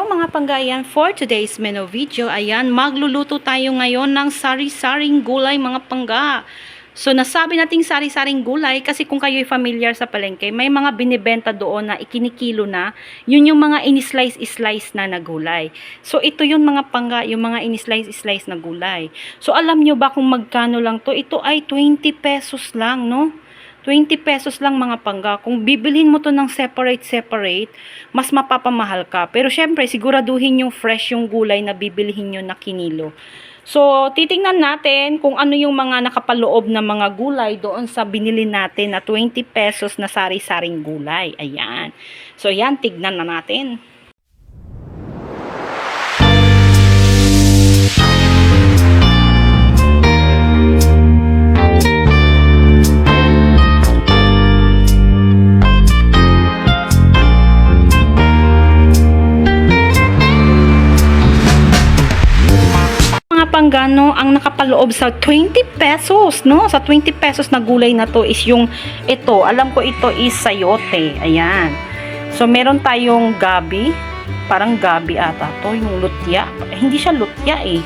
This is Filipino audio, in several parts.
Hello mga panggayan, for today's menu video, ayan, magluluto tayo ngayon ng sari-saring gulay mga pangga. So nasabi nating sari-saring gulay kasi kung kayo'y familiar sa palengke, may mga binibenta doon na ikinikilo na, yun yung mga in-slice-slice na gulay. So ito yun mga pangga, yung mga in-slice-slice na gulay. So alam nyo ba kung magkano lang to? Ito ay 20 pesos lang, no? 20 pesos lang mga pangga. Kung bibilhin mo to ng separate, mas mapapamahal ka. Pero syempre, siguraduhin yung fresh yung gulay na bibilhin nyo na kinilo. So, titingnan natin kung ano yung mga nakapaloob na mga gulay doon sa binili natin na 20 pesos na sari-saring gulay. Ayan. So, yan, tignan na natin. Panggano ang nakapaloob sa 20 pesos, no? Sa 20 pesos na gulay na to is yung ito. Alam ko ito is sayote. Ayan. So meron tayong gabi, parang gabi ata to, yung lutya. Hindi siya lutya eh.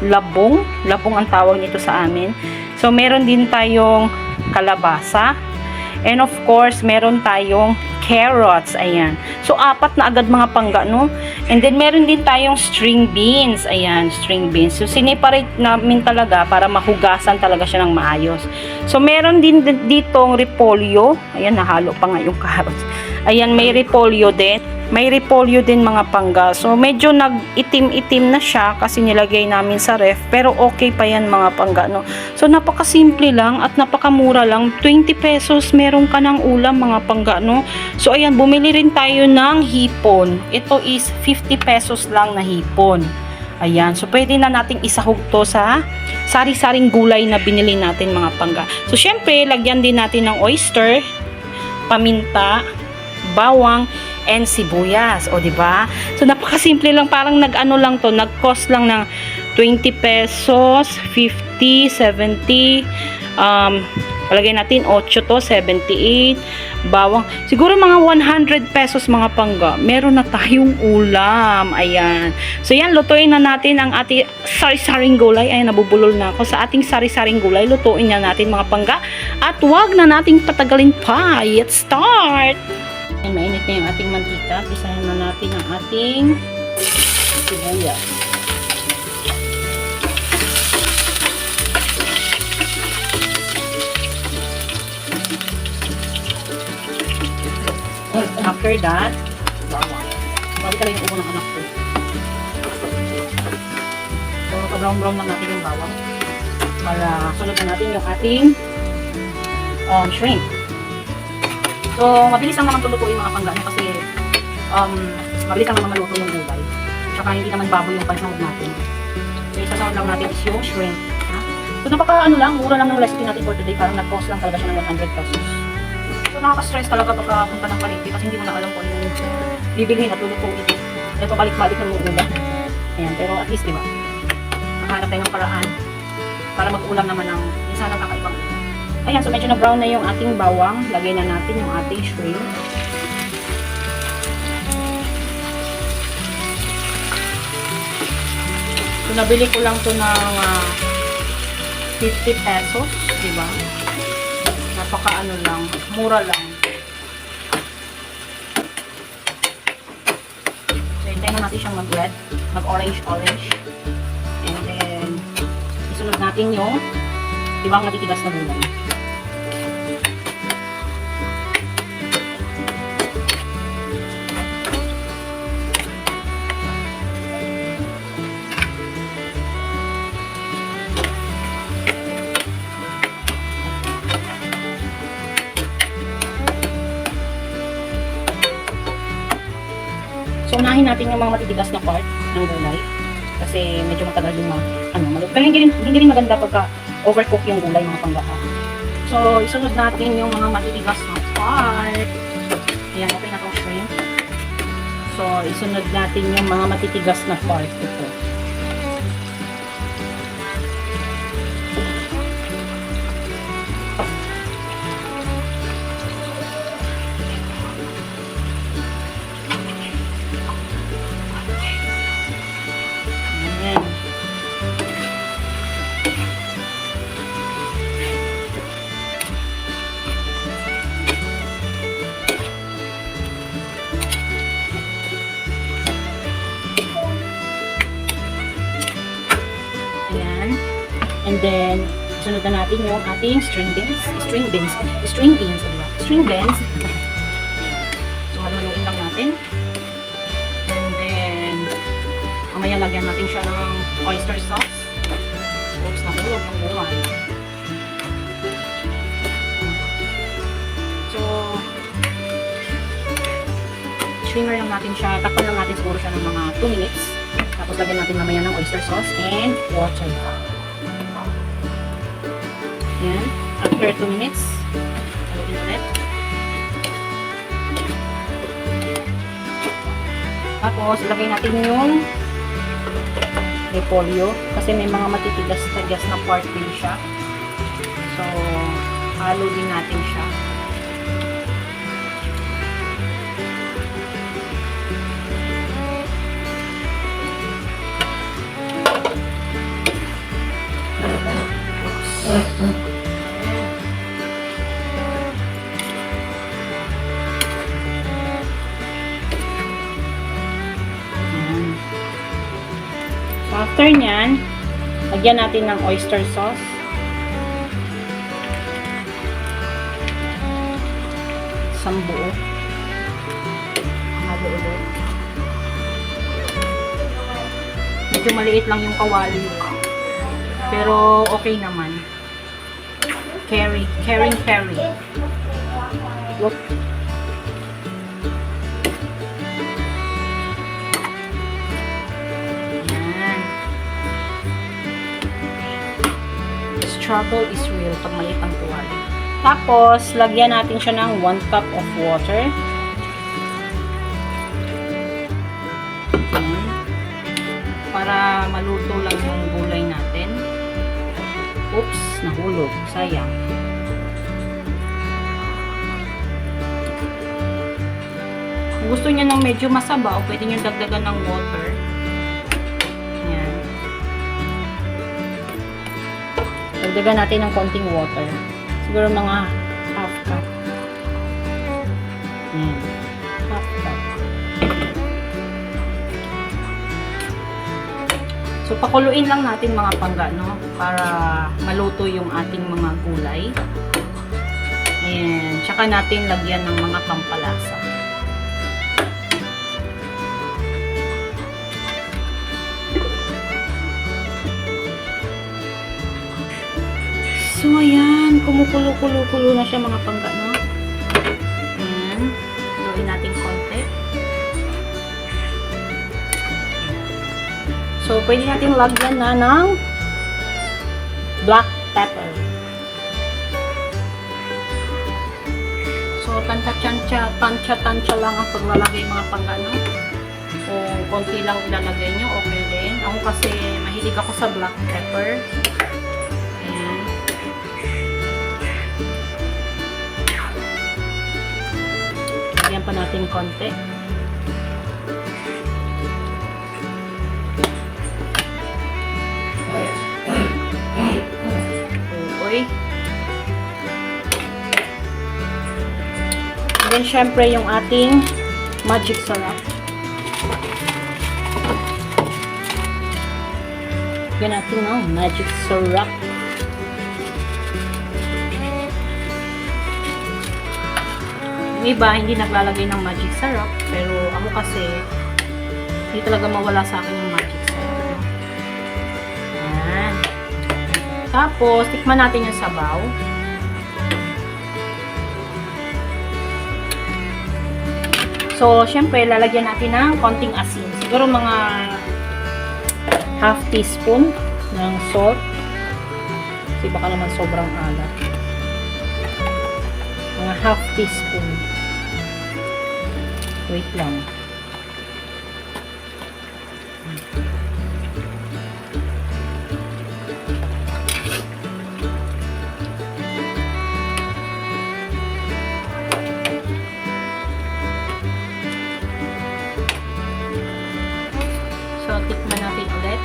Labong ang tawag nito sa amin. So meron din tayong kalabasa. And of course, meron tayong carrots. Ayan. So, 4 na agad mga pangga, no? And then, meron din tayong string beans. Ayan, string beans. So, sineparate namin talaga para mahugasan talaga siya ng maayos. So, meron din ditong repolyo. Ayan, nahalo pa nga yung carrots. Ayan, may repolyo din. May repolyo din mga pangga. So, medyo nag-itim-itim na siya kasi nilagay namin sa ref. Pero okay pa yan mga pangga, no? So, napakasimple lang at napakamura lang. 20 pesos, meron ka ng ulam mga pangga, no? So, ayan, bumili rin tayo ng hipon. Ito is 50 pesos lang na hipon. Ayan. So, pwede na nating isahog to sa sari-saring gulay na binili natin mga pangga. So, syempre, lagyan din natin ng oyster, paminta, bawang, and sibuyas. O, diba? So, napakasimple lang. Parang nag-ano lang to. Nag-cost lang ng 20 pesos, 50, 70, palagay natin 8 to, 78, bawang. Siguro mga 100 pesos mga pangga. Meron na tayong ulam. Ayan. So, yan. Lutuin na natin ang ating sari-saring gulay. Ayan, nabubulol na ako. Sa ating sari-saring gulay, lutuin na natin mga pangga. At wag na nating patagalin pa. Let's start! Ayan, mainit na yung ating mantika. Pisahin na natin ang ating sibuyas. After that, bawang. Balik ka lang yung ubo ng anak ko. So, pa-brown-brown lang natin yung bawang. Para sunod na natin yung ating shrimp. So, mabilis lang naman tulutuin mga pangga kasi mabilis lang naman maluto yung gulay. Tsaka hindi naman baboy yung pansahog natin. So, isasahog lang natin is yung shrimp. Ha? So, mura lang ng recipe natin for today. Parang nag-cost lang talaga siya ng 100 pesos. So, nakaka-stress talaga pagka punta ng palengke kasi hindi mo na alam kung ano yung bibilhin at lulutuin. Dahil pabalik-balik ng ulam. Ayan, pero at least, diba? Nakahanap tayo ng paraan para mag-ulam naman ng minsan ng kakaibang. Ayan, so medyo na-brown na yung ating bawang. Lagay na natin yung ating shrimp. So, nabili ko lang to ng 50 pesos, diba? Napaka-ano lang, mura lang. So, hintayin na natin siyang mag-red, mag-orange-orange. And then, isunod natin yung ibang matitigas na gulay. So, unahin natin yung mga matitigas na part ng gulay. Kasi medyo matagal yung maluto. Pero hindi rin maganda pagka overcook yung gulay mga pangga. So, isunod natin yung mga matitigas na part. Ayan, okay na itong shrimp. So, isunod natin yung mga matitigas na part. Ito. And then, sunod na natin yung ating string beans. String beans, diba? String beans. So, haluin lang natin. And then, mamaya lagyan natin siya ng oyster sauce. Oops, nahulog ng buwan. So, simmer lang natin siya. Takpan lang natin siguro siya ng mga 2 minutes. Tapos lagyan natin mamaya ng oyster sauce and water. Yan. After 2 minutes, haluin ulit. Tapos, ilagay natin yung repolyo. Kasi may mga matitigas-tigas na part din siya. So, halo din natin siya. So, after nyan, lagyan natin ng oyster sauce. Isang buo. Halo ulit. Medyo maliit lang yung kawali. Pero okay naman. Caring. Look. Yan. Struggle is real pag maliit ang tuwali. Tapos, lagyan natin siya ng 1 cup of water. Yan. Para maluto lang yung gulay natin. Oops, nahulog. Sayang. Kung gusto niya ng medyo masabaw, pwede niyo dagdagan ng water. Yan. Dagdagan natin ng konting water. Siguro mga half cup. Yan. Half cup. So, pakuluin lang natin mga pangga, no? Para maluto yung ating mga gulay. And, tsaka natin lagyan ng mga pampalasa. So, ayan. Kumukulo-kulo-kulo na siya mga pangga, no? Ayan. Haluin natin konti. So, pwede natin lagyan na ng black pepper. So, tansya lang ang paglalagay mga pangano. Kung konti lang ilalagay nyo, okay din. Ako kasi mahilig ako sa black pepper. Ayan. Lagyan pa natin konti. And then, syempre, yung ating magic syrup. Yan natin, no? Magic syrup. Yung iba, hindi naglalagay ng magic syrup. Pero, ako kasi, hindi talaga mawala sa akin yung magic syrup. Yan. Tapos, tikman natin yung sabaw. So, syempre, lalagyan natin ng konting asin. Siguro mga half teaspoon ng salt. Kasi baka naman sobrang alat. Mga half teaspoon. Wait lang. So, tikman natin ulit.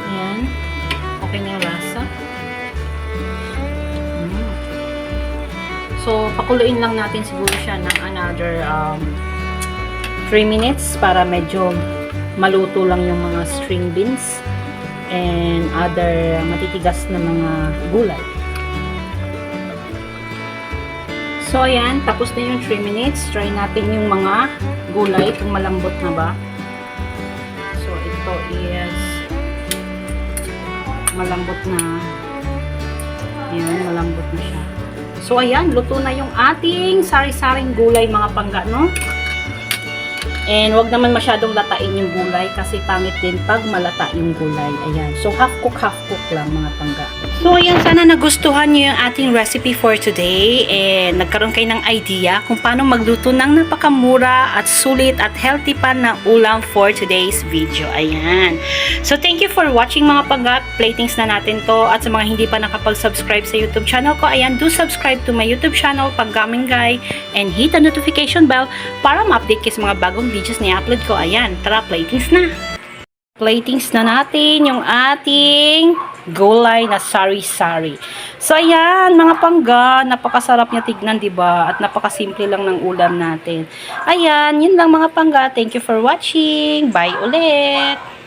Ayan. Okay na yung lasa. So, pakuluin lang natin siguro siya ng another 3 minutes para medyo maluto lang yung mga string beans and other matitigas na mga gulay. So, ayan. Tapos na yung 3 minutes. Try natin yung mga gulay kung malambot na ba. So, ito is malambot na. Ayan, malambot na siya. So, ayan. Luto na yung ating sari-saring gulay, mga pangga, no? And wag naman masyadong latain yung gulay kasi pangit din pag malata yung gulay. Ayan. So, half cook lang, mga pangga. So, ayan. Sana nagustuhan nyo yung ating recipe for today. And nagkaroon kayo ng idea kung paano magluto ng napakamura at sulit at healthy pa na ulam for today's video. Ayan. So, thank you for watching, mga pangga. Platings na natin to. At sa mga hindi pa nakapag-subscribe sa YouTube channel ko, ayan, do subscribe to my YouTube channel, Panggaming Guy, and hit the notification bell para ma-update kayo sa mga bagong videos na i-upload ko. Ayan, tara, platings na. Platings na natin yung ating gulay na sari-sari. So, ayan, mga pangga, napakasarap niya tignan, diba? At napakasimple lang ng ulam natin. Ayan, yun lang, mga pangga. Thank you for watching. Bye ulit!